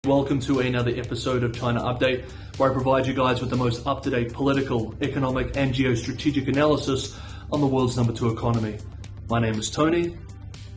Welcome to another episode of China Update, where I provide you guys with the most up-to-date political, economic, and geostrategic analysis on the world's number 2 economy. My name is Tony.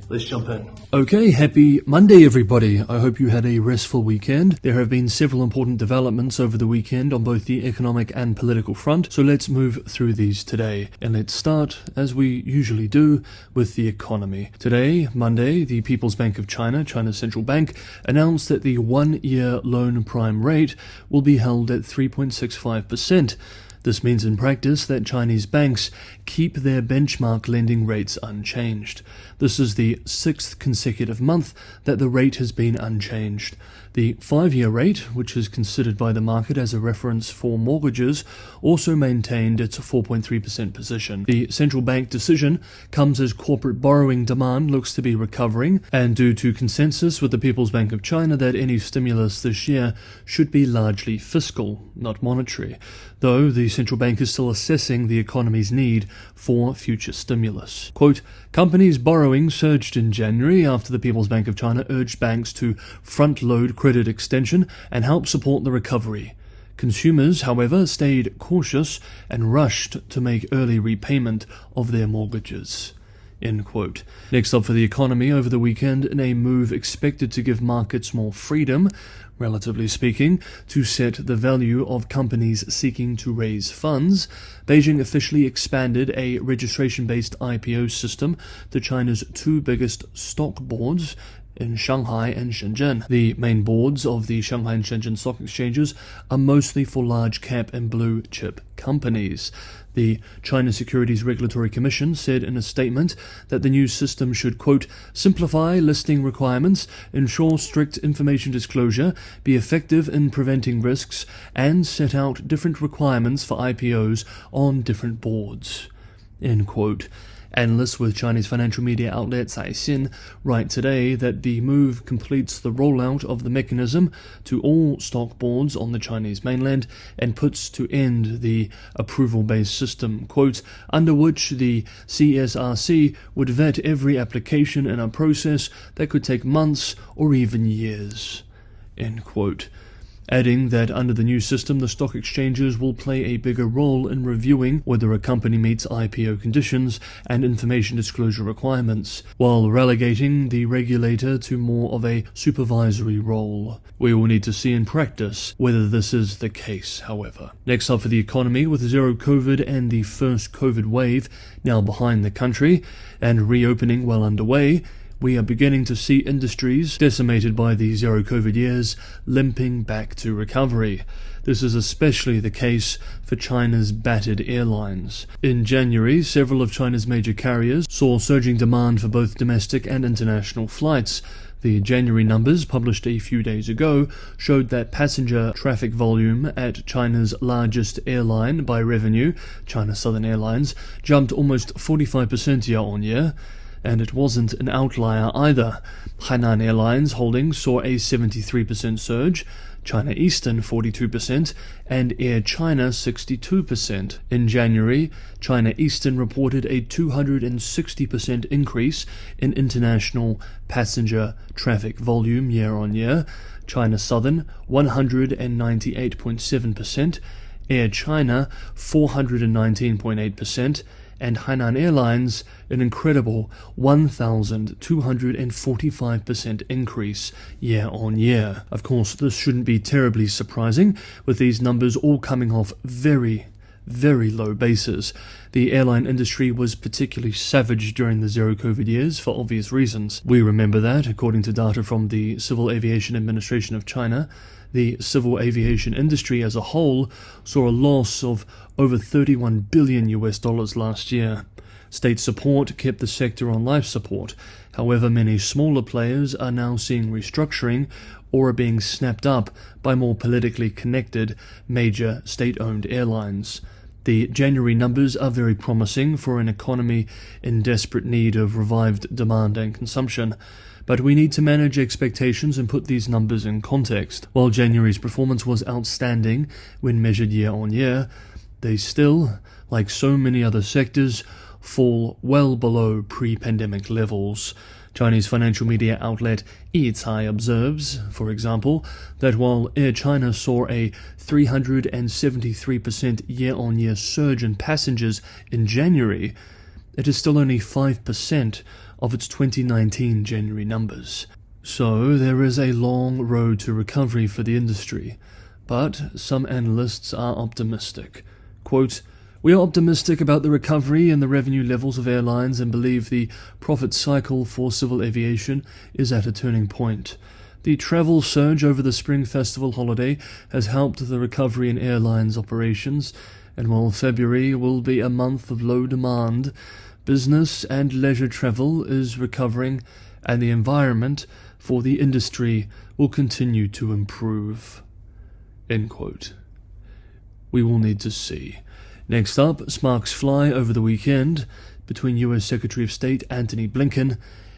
Let's jump in. Okay, happy Monday everybody. I hope you had a restful weekend. There have been several important developments over the weekend on both the economic and political front, so let's move through these today. And let's start, as we usually do, with the economy. Today, Monday, the People's Bank of China, China's central bank, announced that the 1-year loan prime rate will be held at 3.65%. This means in practice that Chinese banks keep their benchmark lending rates unchanged. This is the 6th consecutive month that the rate has been unchanged. The 5-year rate, which is considered by the market as a reference for mortgages, also maintained its 4.3% position. The central bank decision comes as corporate borrowing demand looks to be recovering, and due to consensus with the People's Bank of China that any stimulus this year should be largely fiscal, not monetary, though the central bank is still assessing the economy's need for future stimulus. Quote, companies' borrowing surged in January after the People's Bank of China urged banks to front-load credit extension and help support the recovery. Consumers, however, stayed cautious and rushed to make early repayment of their mortgages. End quote. Next up for the economy over the weekend, in a move expected to give markets more freedom, relatively speaking, to set the value of companies seeking to raise funds, Beijing officially expanded a registration-based IPO system to China's 2 biggest stock boards in Shanghai and Shenzhen. The main boards of the Shanghai and Shenzhen stock exchanges are mostly for large-cap and blue-chip companies. The China Securities Regulatory Commission said in a statement that the new system should, quote, simplify listing requirements, ensure strict information disclosure, be effective in preventing risks, and set out different requirements for IPOs on different boards. End quote. Analysts with Chinese financial media outlet Caixin write today that the move completes the rollout of the mechanism to all stock boards on the Chinese mainland and puts to end the approval-based system, quote, under which the CSRC would vet every application in a process that could take months or even years, end quote. Adding that under the new system, the stock exchanges will play a bigger role in reviewing whether a company meets IPO conditions and information disclosure requirements, while relegating the regulator to more of a supervisory role. We will need to see in practice whether this is the case, however. Next up for the economy, with zero COVID and the first COVID wave now behind the country and reopening well underway, we are beginning to see industries decimated by the zero COVID years limping back to recovery. This is especially the case for China's battered airlines. In January, several of China's major carriers saw surging demand for both domestic and international flights. The January numbers, published a few days ago, showed that passenger traffic volume at China's largest airline by revenue, China Southern Airlines, jumped almost 45% year-on-year. And it wasn't an outlier either. Hainan Airlines Holdings saw a 73% surge, China Eastern 42%, and Air China 62%. In January, China Eastern reported a 260% increase in international passenger traffic volume year-on-year, China Southern 198.7%, Air China 419.8%, and Hainan Airlines an incredible 1,245% increase year-on-year. Of course, this shouldn't be terribly surprising, with these numbers all coming off very low bases. The airline industry was particularly savage during the zero-COVID years for obvious reasons. We remember that, according to data from the Civil Aviation Administration of China, the civil aviation industry as a whole saw a loss of over $31 billion last year. State support kept the sector on life support. However, many smaller players are now seeing restructuring or are being snapped up by more politically connected major state-owned airlines. The January numbers are very promising for an economy in desperate need of revived demand and consumption, but we need to manage expectations and put these numbers in context. While January's performance was outstanding when measured year-on-year, they still, like so many other sectors, fall well below pre-pandemic levels. Chinese financial media outlet Yicai observes, for example, that while Air China saw a 373% year-on-year surge in passengers in January, it is still only 5% of its 2019 January numbers. So there is a long road to recovery for the industry, but some analysts are optimistic. Quote, "We are optimistic about the recovery and the revenue levels of airlines and believe the profit cycle for civil aviation is at a turning point. The travel surge over the Spring Festival holiday has helped the recovery in airlines operations, and while February will be a month of low demand, business and leisure travel is recovering and the environment for the industry will continue to improve." End quote. We will need to see. Next up, sparks fly over the weekend between US Secretary of State Antony Blinken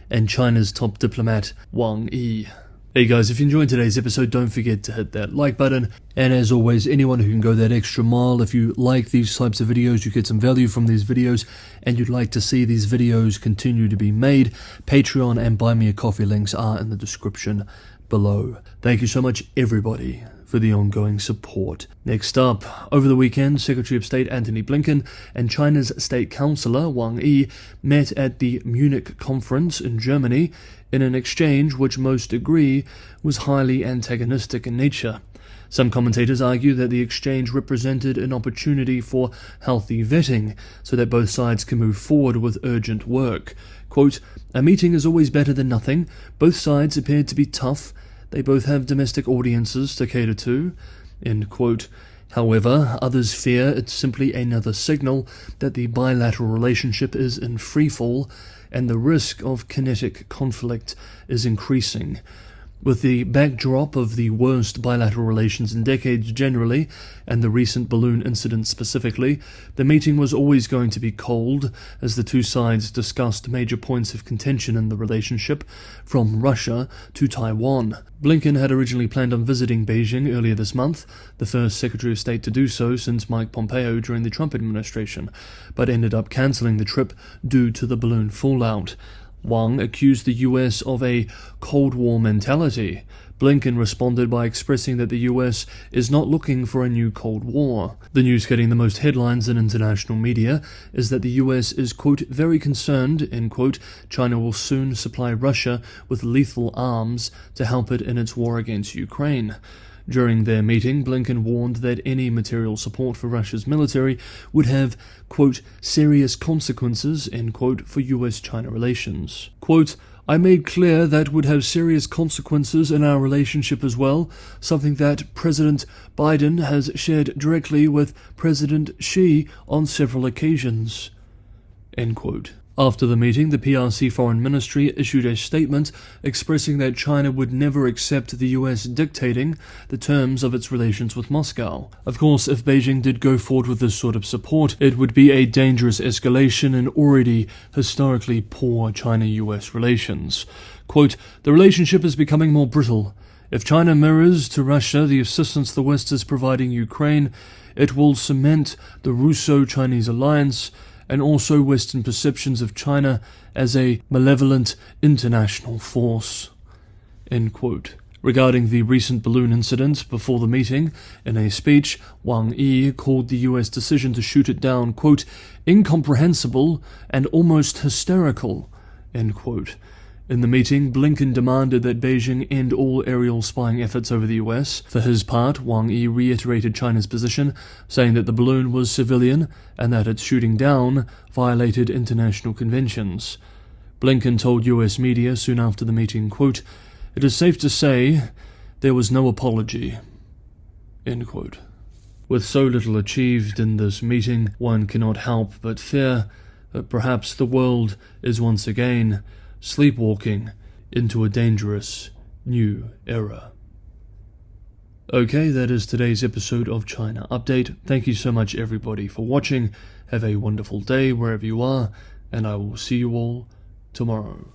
and China's top diplomat Wang Yi. Hey guys, if you enjoyed today's episode, don't forget to hit that like button. And as always, anyone who can go that extra mile, if you like these types of videos, you get some value from these videos, and you'd like to see these videos continue to be made, Patreon and Buy Me a Coffee links are in the description below. Thank you so much, everybody, for the ongoing support. Next up, over the weekend, Secretary of State Antony Blinken and China's State Councillor Wang Yi met at the Munich conference in Germany in an exchange which most agree was highly antagonistic in nature. Some commentators argue that the exchange represented an opportunity for healthy vetting so that both sides can move forward with urgent work. Quote, "A meeting is always better than nothing. Both sides appeared to be tough. They both have domestic audiences to cater to." End quote. However, others fear it's simply another signal that the bilateral relationship is in freefall and the risk of kinetic conflict is increasing. With the backdrop of the worst bilateral relations in decades generally, and the recent balloon incident specifically, the meeting was always going to be cold, as the two sides discussed major points of contention in the relationship, from Russia to Taiwan. Blinken had originally planned on visiting Beijing earlier this month, the first Secretary of State to do so since Mike Pompeo during the Trump administration, but ended up cancelling the trip due to the balloon fallout. Wang accused the US of a Cold War mentality. Blinken responded by expressing that the US is not looking for a new Cold War. The news getting the most headlines in international media is that the US is, quote, "very concerned," end quote, China will soon supply Russia with lethal arms to help it in its war against Ukraine. During their meeting, Blinken warned that any material support for Russia's military would have, quote, "serious consequences," end quote, for US-China relations. Quote, "I made clear that would have serious consequences in our relationship as well, something that President Biden has shared directly with President Xi on several occasions," end quote. After the meeting, the PRC Foreign Ministry issued a statement expressing that China would never accept the US dictating the terms of its relations with Moscow. Of course, if Beijing did go forward with this sort of support, it would be a dangerous escalation in already historically poor China-US relations. Quote, "The relationship is becoming more brittle. If China mirrors to Russia the assistance the West is providing Ukraine, it will cement the Russo-Chinese alliance and also Western perceptions of China as a malevolent international force," end quote. Regarding the recent balloon incident before the meeting, in a speech, Wang Yi called the US decision to shoot it down, quote, "incomprehensible and almost hysterical," end quote. In the meeting, Blinken demanded that Beijing end all aerial spying efforts over the US. For his part, Wang Yi reiterated China's position, saying that the balloon was civilian and that its shooting down violated international conventions. Blinken told US media soon after the meeting, quote, "It is safe to say there was no apology," end quote. With so little achieved in this meeting, one cannot help but fear that perhaps the world is once again sleepwalking into a dangerous new era. Okay, that is today's episode of China Update. Thank you so much, everybody, for watching. Have a wonderful day wherever you are, and I will see you all tomorrow.